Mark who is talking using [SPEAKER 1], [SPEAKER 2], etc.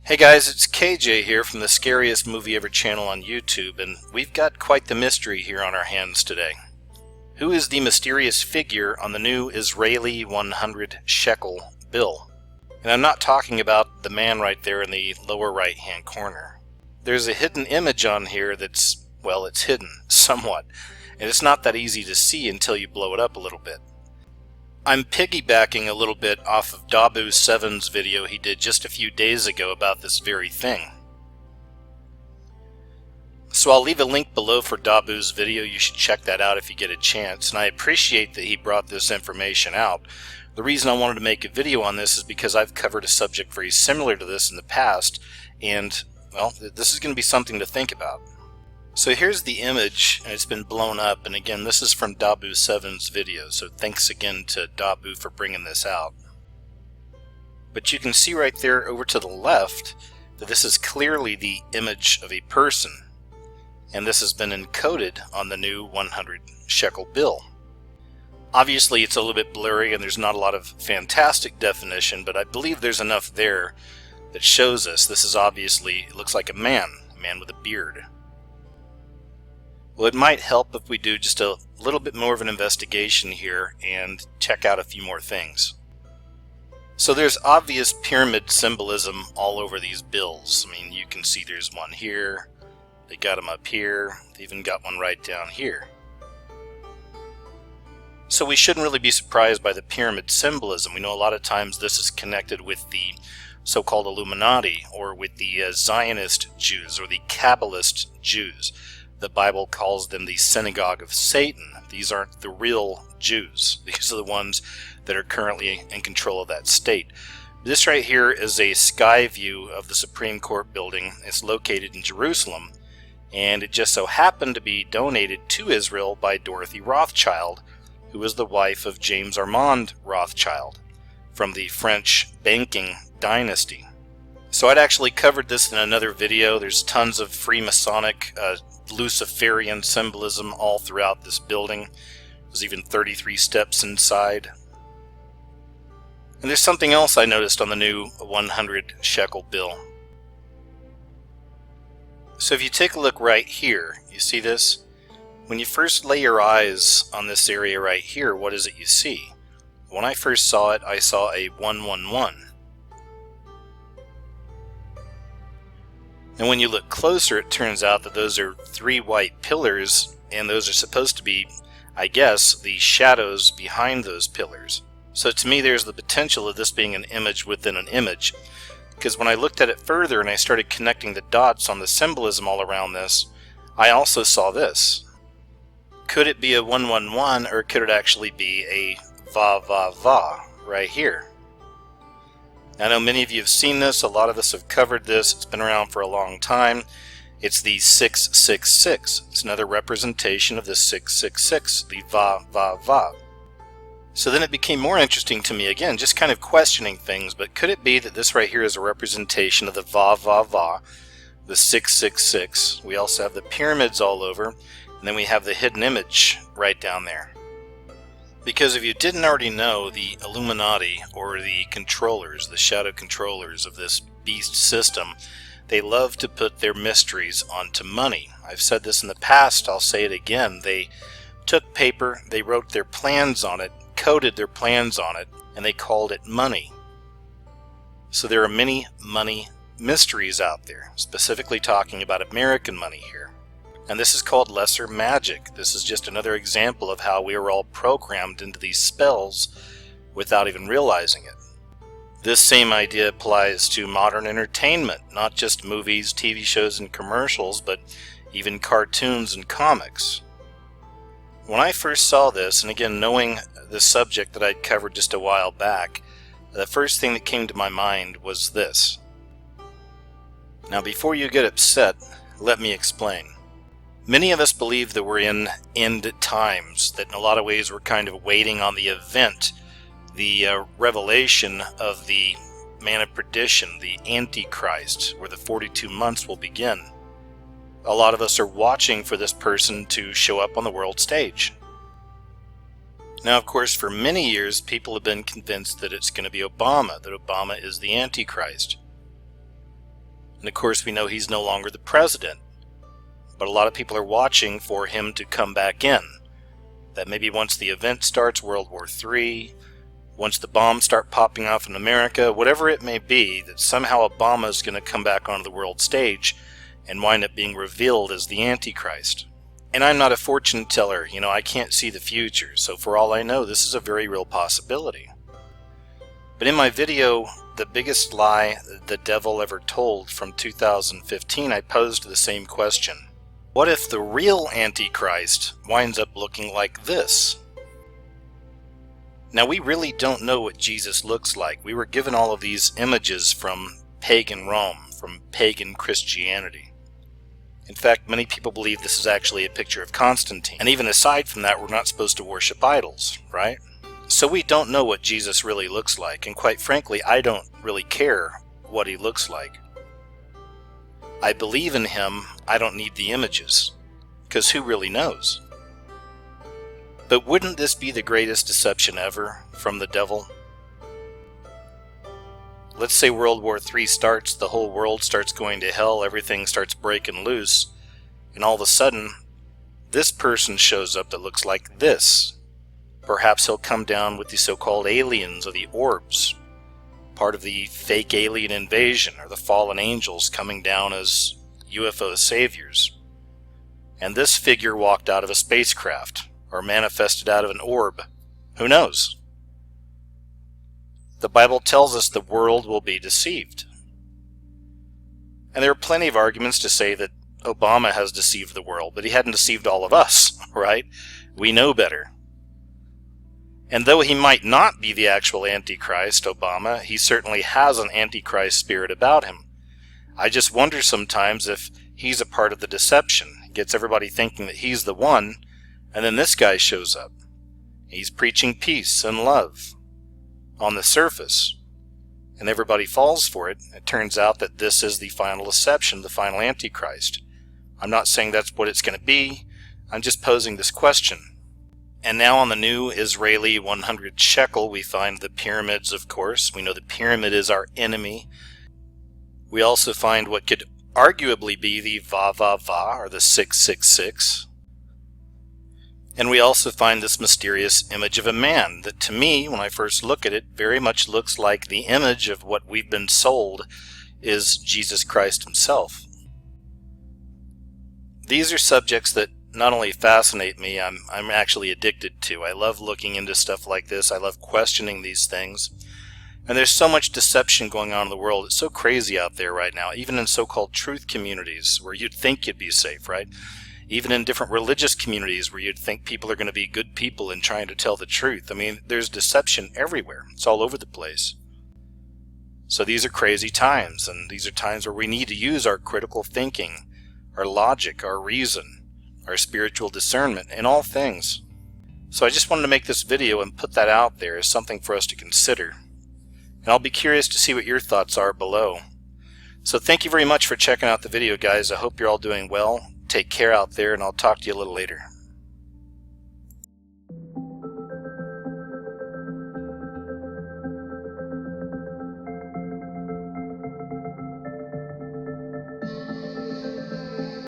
[SPEAKER 1] Hey guys, it's KJ here from the Scariest Movie Ever channel on YouTube, and we've got quite the mystery here on our hands today. Who is the mysterious figure on the new Israeli 100 shekel bill? And I'm not talking about the man right there in the lower right hand corner. There's a hidden image on here that's, well, it's hidden, somewhat, and it's not that easy to see until you blow it up a little bit. I'm piggybacking a little bit off of Dabu7's video he did just a few days ago about this very thing. So I'll leave a link below for Dabu's video. You should check that out if you get a chance, and I appreciate that he brought this information out. The reason I wanted to make a video on this is because I've covered a subject very similar to this in the past, and, well, this is going to be something to think about. So here's the image, and it's been blown up, and again, this is from Dabu7's video, so thanks again to Dabu for bringing this out. But you can see right there over to the left that this is clearly the image of a person, and this has been encoded on the new 100 shekel bill. Obviously it's a little bit blurry and there's not a lot of fantastic definition, but I believe there's enough there that shows us this is obviously, it looks like a man with a beard. Well, it might help if we do just a little bit more of an investigation here and check out a few more things. So there's obvious pyramid symbolism all over these bills. I mean, you can see there's one here, they got them up here, they even got one right down here. So we shouldn't really be surprised by the pyramid symbolism. We know a lot of times this is connected with the so-called Illuminati, or with the Zionist Jews, or the Kabbalist Jews. The Bible calls them the synagogue of Satan. These aren't the real Jews. These are the ones that are currently in control of that state. This right here is a sky view of the Supreme Court building. It's located in Jerusalem, and it just so happened to be donated to Israel by Dorothy Rothschild, who was the wife of James Armand Rothschild from the French banking dynasty. So I'd actually covered this in another video. There's tons of Freemasonic, Luciferian symbolism all throughout this building. There's even 33 steps inside. And there's something else I noticed on the new 100 shekel bill. So if you take a look right here, you see this? When you first lay your eyes on this area right here, what is it you see? When I first saw it, I saw a 111. And when you look closer, it turns out that those are 3 white pillars, and those are supposed to be, I guess, the shadows behind those pillars. So to me, there's the potential of this being an image within an image, because when I looked at it further and I started connecting the dots on the symbolism all around this, I also saw this. Could it be a 111, or could it actually be a va va va right here? I know many of you have seen this, a lot of us have covered this, it's been around for a long time. It's the 666. It's another representation of the 666, the va va va. So then it became more interesting to me again, just kind of questioning things, but could it be that this right here is a representation of the va va va, the 666? We also have the pyramids all over, and then we have the hidden image right down there. Because if you didn't already know, the Illuminati, or the controllers, the shadow controllers of this beast system, they love to put their mysteries onto money. I've said this in the past, I'll say it again. They took paper, they wrote their plans on it, coded their plans on it, and they called it money. So there are many money mysteries out there, specifically talking about American money here. And this is called lesser magic. This is just another example of how we are all programmed into these spells without even realizing it. This same idea applies to modern entertainment, not just movies, TV shows, and commercials, but even cartoons and comics. When I first saw this, and again knowing the subject that I'd covered just a while back, the first thing that came to my mind was this. Now before you get upset, let me explain. Many of us believe that we're in end times, that in a lot of ways we're kind of waiting on the event, the revelation of the man of perdition, the Antichrist, where the 42 months will begin. A lot of us are watching for this person to show up on the world stage. Now, of course, for many years, people have been convinced that it's going to be Obama, that Obama is the Antichrist. And of course we know he's no longer the president. But a lot of people are watching for him to come back in. That maybe once the event starts, World War III, once the bombs start popping off in America, whatever it may be, that somehow Obama is going to come back onto the world stage and wind up being revealed as the Antichrist. And I'm not a fortune teller, I can't see the future, so for all I know, this is a very real possibility. But in my video, The Biggest Lie the Devil Ever Told from 2015, I posed the same question. What if the real Antichrist winds up looking like this? Now, we really don't know what Jesus looks like. We were given all of these images from pagan Rome, from pagan Christianity. In fact, many people believe this is actually a picture of Constantine. And even aside from that, we're not supposed to worship idols, right? So we don't know what Jesus really looks like, and quite frankly, I don't really care what he looks like. I believe in him, I don't need the images, because who really knows? But wouldn't this be the greatest deception ever from the devil? Let's say World War III starts, the whole world starts going to hell, everything starts breaking loose, and all of a sudden, this person shows up that looks like this. Perhaps he'll come down with the so-called aliens or the orbs, part of the fake alien invasion, or the fallen angels coming down as UFO saviors. And this figure walked out of a spacecraft, or manifested out of an orb. Who knows? The Bible tells us the world will be deceived. And there are plenty of arguments to say that Obama has deceived the world, but he hadn't deceived all of us, right? We know better. And though he might not be the actual Antichrist, Obama, he certainly has an Antichrist spirit about him. I just wonder sometimes if he's a part of the deception. He gets everybody thinking that he's the one, and then this guy shows up. He's preaching peace and love on the surface, and everybody falls for it. It turns out that this is the final deception, the final Antichrist. I'm not saying that's what it's going to be. I'm just posing this question. And now on the new Israeli 100 shekel, we find the pyramids, of course. We know the pyramid is our enemy. We also find what could arguably be the Va Va Va, or the 666. And we also find this mysterious image of a man that, to me, when I first look at it, very much looks like the image of what we've been sold is Jesus Christ himself. These are subjects that not only fascinate me, I'm actually addicted to. I love looking into stuff like this. I love questioning these things. And there's so much deception going on in the world. It's so crazy out there right now, even in so-called truth communities where you'd think you'd be safe, right? Even in different religious communities where you'd think people are going to be good people and trying to tell the truth. I mean, there's deception everywhere. It's all over the place. So these are crazy times, and these are times where we need to use our critical thinking, our logic, our reason, our spiritual discernment in all things. So I just wanted to make this video and put that out there as something for us to consider. And I'll be curious to see what your thoughts are below. So thank you very much for checking out the video, guys. I hope you're all doing well. Take care out there, and I'll talk to you a little later.